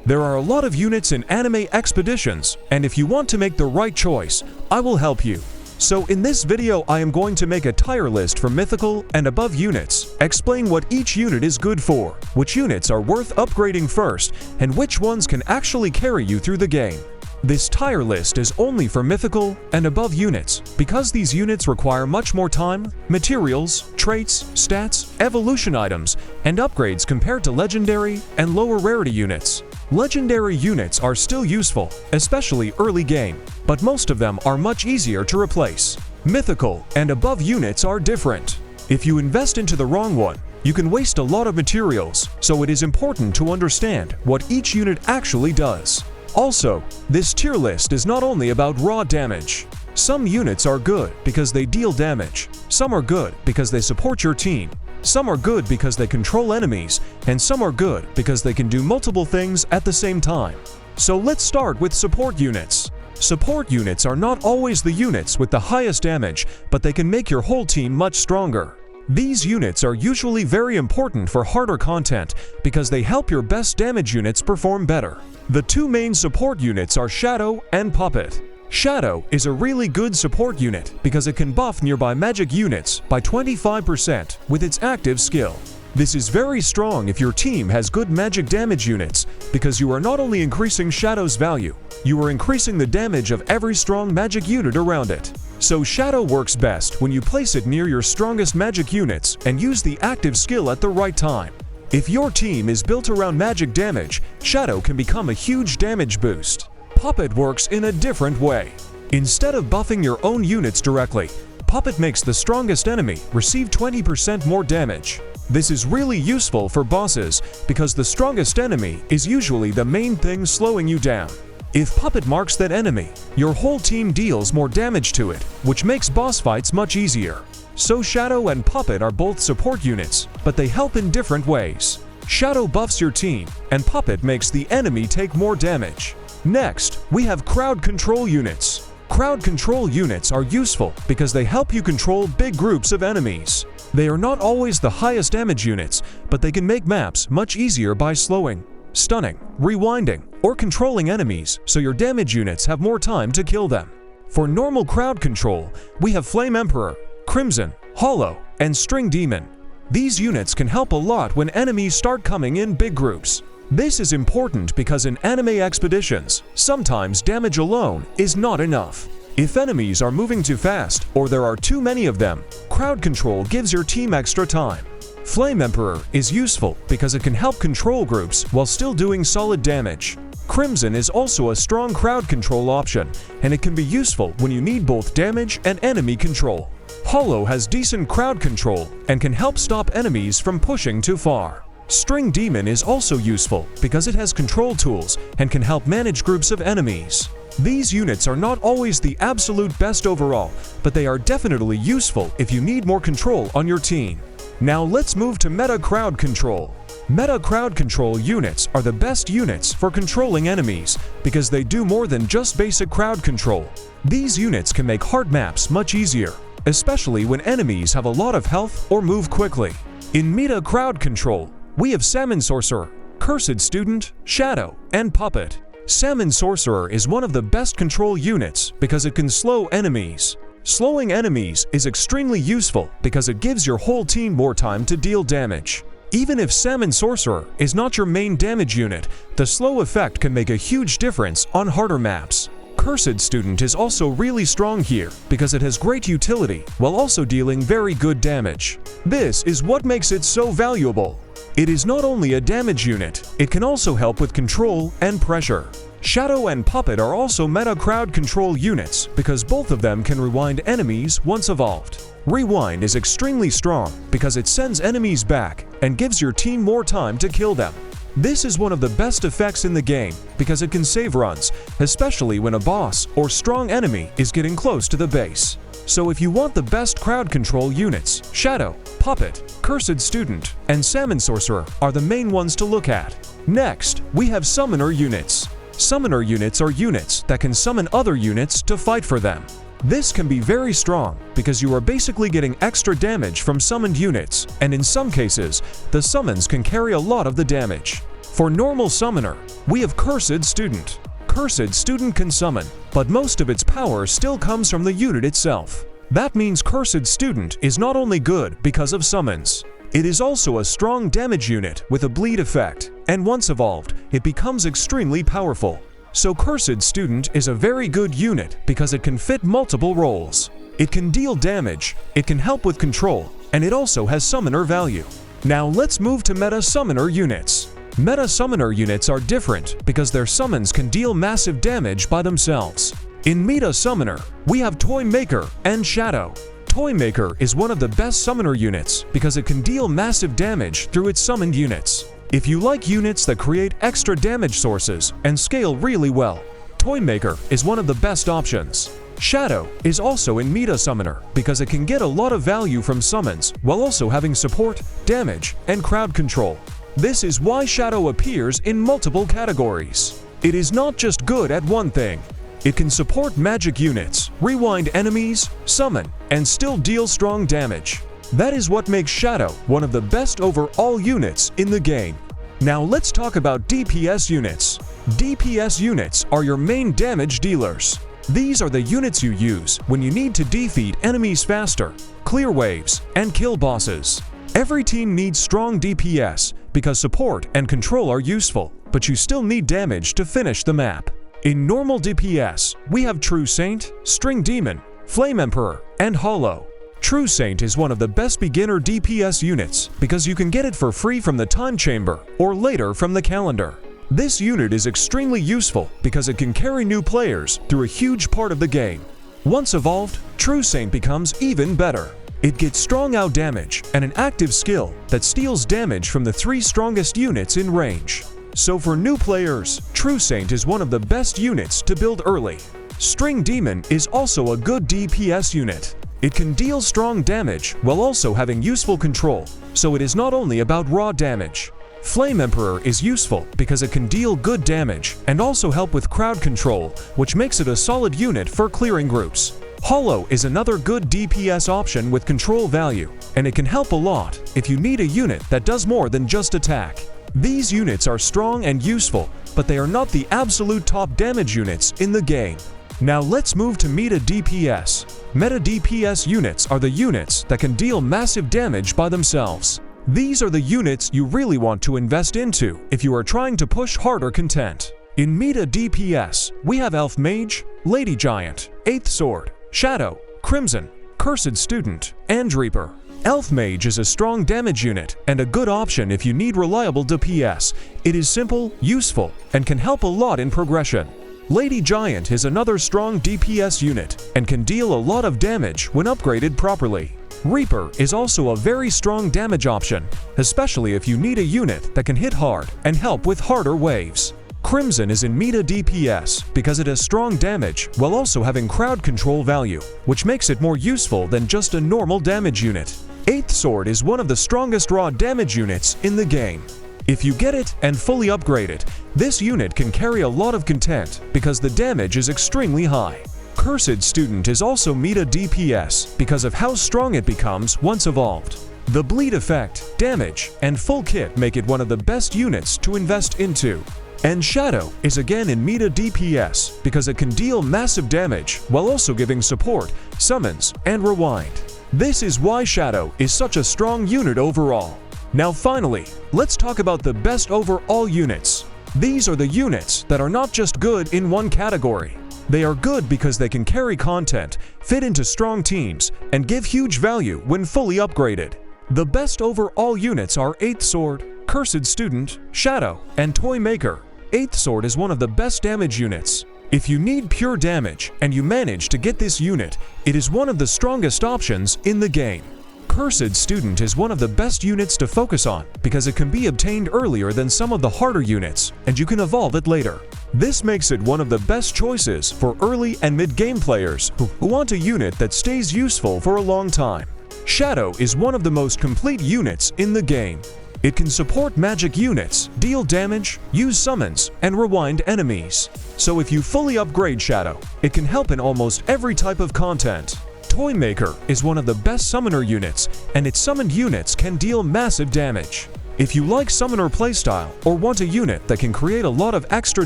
There are a lot of units in anime expeditions, and if you want to make the right choice, I will help you. So in this video I am going to make a tier list for mythical and above units, explain what each unit is good for, which units are worth upgrading first, and which ones can actually carry you through the game. This tier list is only for mythical and above units, because these units require much more time, materials, traits, stats, evolution items, and upgrades compared to legendary and lower rarity units. Legendary units are still useful, especially early game, but most of them are much easier to replace. Mythical and above units are different. If you invest into the wrong one, you can waste a lot of materials, so it is important to understand what each unit actually does. Also, this tier list is not only about raw damage. Some units are good because they deal damage, some are good because they support your team, some are good because they control enemies, and some are good because they can do multiple things at the same time. So let's start with support units. Support units are not always the units with the highest damage, but they can make your whole team much stronger. These units are usually very important for harder content because they help your best damage units perform better. The two main support units are Shadow and Puppet. Shadow is a really good support unit because it can buff nearby magic units by 25% with its active skill. This is very strong if your team has good magic damage units because you are not only increasing Shadow's value, you are increasing the damage of every strong magic unit around it. So Shadow works best when you place it near your strongest magic units and use the active skill at the right time. If your team is built around magic damage, Shadow can become a huge damage boost. Puppet works in a different way. Instead of buffing your own units directly, Puppet makes the strongest enemy receive 20% more damage. This is really useful for bosses because the strongest enemy is usually the main thing slowing you down. If Puppet marks that enemy, your whole team deals more damage to it, which makes boss fights much easier. So Shadow and Puppet are both support units, but they help in different ways. Shadow buffs your team, and Puppet makes the enemy take more damage. Next, we have crowd control units. Crowd control units are useful because they help you control big groups of enemies. They are not always the highest damage units, but they can make maps much easier by slowing, stunning, rewinding, or controlling enemies so your damage units have more time to kill them. For normal crowd control, we have Flame Emperor, Crimson, Hollow, and String Demon. These units can help a lot when enemies start coming in big groups. This is important because in anime expeditions, sometimes damage alone is not enough. If enemies are moving too fast or there are too many of them, crowd control gives your team extra time. Flame Emperor is useful because it can help control groups while still doing solid damage. Crimson is also a strong crowd control option, and it can be useful when you need both damage and enemy control. Hollow has decent crowd control and can help stop enemies from pushing too far. String Demon is also useful because it has control tools and can help manage groups of enemies. These units are not always the absolute best overall, but they are definitely useful if you need more control on your team. Now let's move to meta crowd control. Meta crowd control units are the best units for controlling enemies because they do more than just basic crowd control. These units can make hard maps much easier, especially when enemies have a lot of health or move quickly. In meta crowd control, we have Salmon Sorcerer, Cursed Student, Shadow, and Puppet. Salmon Sorcerer is one of the best control units because it can slow enemies. Slowing enemies is extremely useful because it gives your whole team more time to deal damage. Even if Salmon Sorcerer is not your main damage unit, the slow effect can make a huge difference on harder maps. Cursed Student is also really strong here because it has great utility while also dealing very good damage. This is what makes it so valuable. It is not only a damage unit, it can also help with control and pressure. Shadow and Puppet are also meta crowd control units because both of them can rewind enemies once evolved. Rewind is extremely strong because it sends enemies back and gives your team more time to kill them. This is one of the best effects in the game because it can save runs, especially when a boss or strong enemy is getting close to the base. So if you want the best crowd control units, Shadow, Puppet, Cursed Student, and Salmon Sorcerer are the main ones to look at. Next, we have Summoner units. Summoner units are units that can summon other units to fight for them. This can be very strong because you are basically getting extra damage from summoned units, and in some cases, the summons can carry a lot of the damage. For normal summoner, we have Cursed Student. Cursed Student can summon, but most of its power still comes from the unit itself. That means Cursed Student is not only good because of summons, it is also a strong damage unit with a bleed effect, and once evolved, it becomes extremely powerful. So Cursed Student is a very good unit because it can fit multiple roles. It can deal damage, it can help with control, and it also has summoner value. Now let's move to Meta Summoner units. Meta Summoner units are different because their summons can deal massive damage by themselves. In Meta Summoner, we have Toy Maker and Shadow. Toy Maker is one of the best summoner units because it can deal massive damage through its summoned units. If you like units that create extra damage sources and scale really well, Toy Maker is one of the best options. Shadow is also in Meta Summoner because it can get a lot of value from summons while also having support, damage, and crowd control. This is why Shadow appears in multiple categories. It is not just good at one thing. It can support magic units, rewind enemies, summon, and still deal strong damage. That is what makes Shadow one of the best overall units in the game. Now let's talk about DPS units. DPS units are your main damage dealers. These are the units you use when you need to defeat enemies faster, clear waves, and kill bosses. Every team needs strong DPS because support and control are useful, but you still need damage to finish the map. In normal DPS, we have True Saint, String Demon, Flame Emperor, and Hollow. True Saint is one of the best beginner DPS units because you can get it for free from the Time Chamber or later from the calendar. This unit is extremely useful because it can carry new players through a huge part of the game. Once evolved, True Saint becomes even better. It gets strong out damage and an active skill that steals damage from the 3 strongest units in range. So for new players, True Saint is one of the best units to build early. String Demon is also a good DPS unit. It can deal strong damage while also having useful control, so it is not only about raw damage. Flame Emperor is useful because it can deal good damage and also help with crowd control, which makes it a solid unit for clearing groups. Hollow is another good DPS option with control value, and it can help a lot if you need a unit that does more than just attack. These units are strong and useful, but they are not the absolute top damage units in the game. Now let's move to Meta DPS. Meta DPS units are the units that can deal massive damage by themselves. These are the units you really want to invest into if you are trying to push harder content. In Meta DPS, we have Elf Mage, Lady Giant, 8th Sword, Shadow, Crimson, Cursed Student, and Reaper. Elf Mage is a strong damage unit and a good option if you need reliable DPS. It is simple, useful, and can help a lot in progression. Lady Giant is another strong DPS unit and can deal a lot of damage when upgraded properly. Reaper is also a very strong damage option, especially if you need a unit that can hit hard and help with harder waves. Crimson is in Meta DPS because it has strong damage while also having crowd control value, which makes it more useful than just a normal damage unit. 8th Sword is one of the strongest raw damage units in the game. If you get it and fully upgrade it, this unit can carry a lot of content because the damage is extremely high. Cursed Student is also Meta DPS because of how strong it becomes once evolved. The bleed effect, damage, and full kit make it one of the best units to invest into. And Shadow is again in Meta DPS because it can deal massive damage while also giving support, summons, and rewind. This is why Shadow is such a strong unit overall. Now finally, let's talk about the best overall units. These are the units that are not just good in one category. They are good because they can carry content, fit into strong teams, and give huge value when fully upgraded. The best overall units are 8th Sword, Cursed Student, Shadow, and Toy Maker. 8th Sword is one of the best damage units. If you need pure damage and you manage to get this unit, it is one of the strongest options in the game. Cursed Student is one of the best units to focus on because it can be obtained earlier than some of the harder units, and you can evolve it later. This makes it one of the best choices for early and mid-game players who want a unit that stays useful for a long time. Shadow is one of the most complete units in the game. It can support magic units, deal damage, use summons, and rewind enemies. So if you fully upgrade Shadow, it can help in almost every type of content. Toy Maker is one of the best summoner units, and its summoned units can deal massive damage. If you like summoner playstyle or want a unit that can create a lot of extra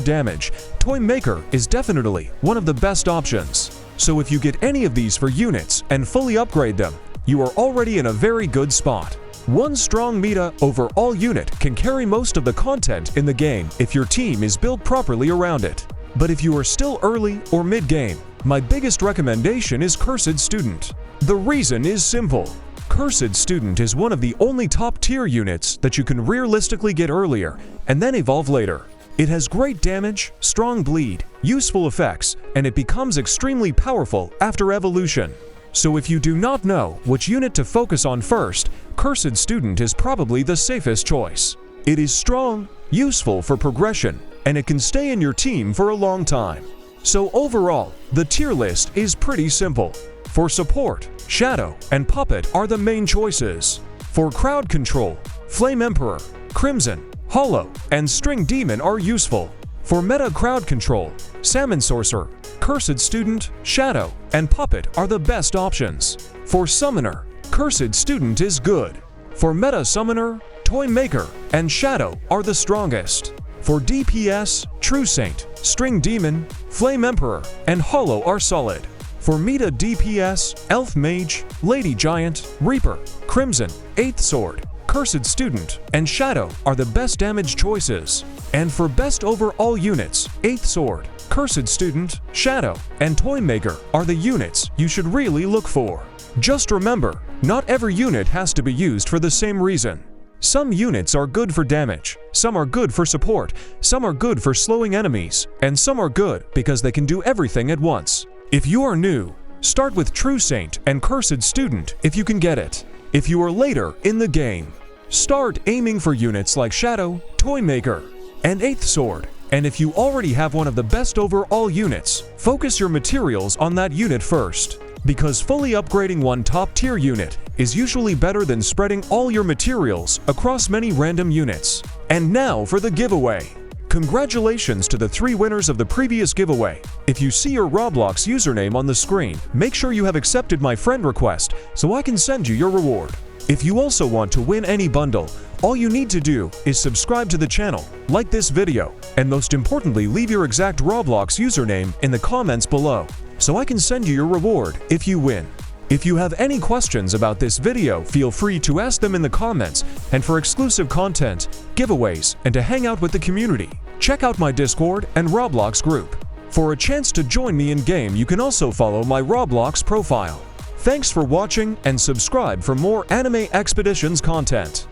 damage, Toy Maker is definitely one of the best options. So if you get any of these for units and fully upgrade them, you are already in a very good spot. One strong meta overall unit can carry most of the content in the game if your team is built properly around it. But if you are still early or mid-game, my biggest recommendation is Cursed Student. The reason is simple. Cursed Student is one of the only top-tier units that you can realistically get earlier and then evolve later. It has great damage, strong bleed, useful effects, and it becomes extremely powerful after evolution. So if you do not know which unit to focus on first, Cursed Student is probably the safest choice. It is strong, useful for progression, and it can stay in your team for a long time. So overall, the tier list is pretty simple. For support, Shadow and Puppet are the main choices. For crowd control, Flame Emperor, Crimson, Hollow, and String Demon are useful. For meta crowd control, Salmon Sorcerer, Cursed Student, Shadow, and Puppet are the best options. For summoner, Cursed Student is good. For meta summoner, Toy Maker and Shadow are the strongest. For DPS, True Saint, String Demon, Flame Emperor, and Hollow are solid. For meta DPS, Elf Mage, Lady Giant, Reaper, Crimson, 8th Sword, Cursed Student, and Shadow are the best damage choices. And for best overall units, 8th Sword, Cursed Student, Shadow, and Toy Maker are the units you should really look for. Just remember, not every unit has to be used for the same reason. Some units are good for damage, some are good for support, some are good for slowing enemies, and some are good because they can do everything at once. If you are new, start with True Saint and Cursed Student if you can get it. If you are later in the game, start aiming for units like Shadow, Toy Maker, and 8th Sword. And if you already have one of the best overall units, focus your materials on that unit first. Because fully upgrading one top-tier unit is usually better than spreading all your materials across many random units. And now for the giveaway. Congratulations to the 3 winners of the previous giveaway. If you see your Roblox username on the screen, make sure you have accepted my friend request so I can send you your reward. If you also want to win any bundle, all you need to do is subscribe to the channel, like this video, and most importantly leave your exact Roblox username in the comments below, so I can send you your reward if you win. If you have any questions about this video, feel free to ask them in the comments, and for exclusive content, giveaways, and to hang out with the community, check out my Discord and Roblox group. For a chance to join me in-game, you can also follow my Roblox profile. Thanks for watching and subscribe for more Anime Expeditions content.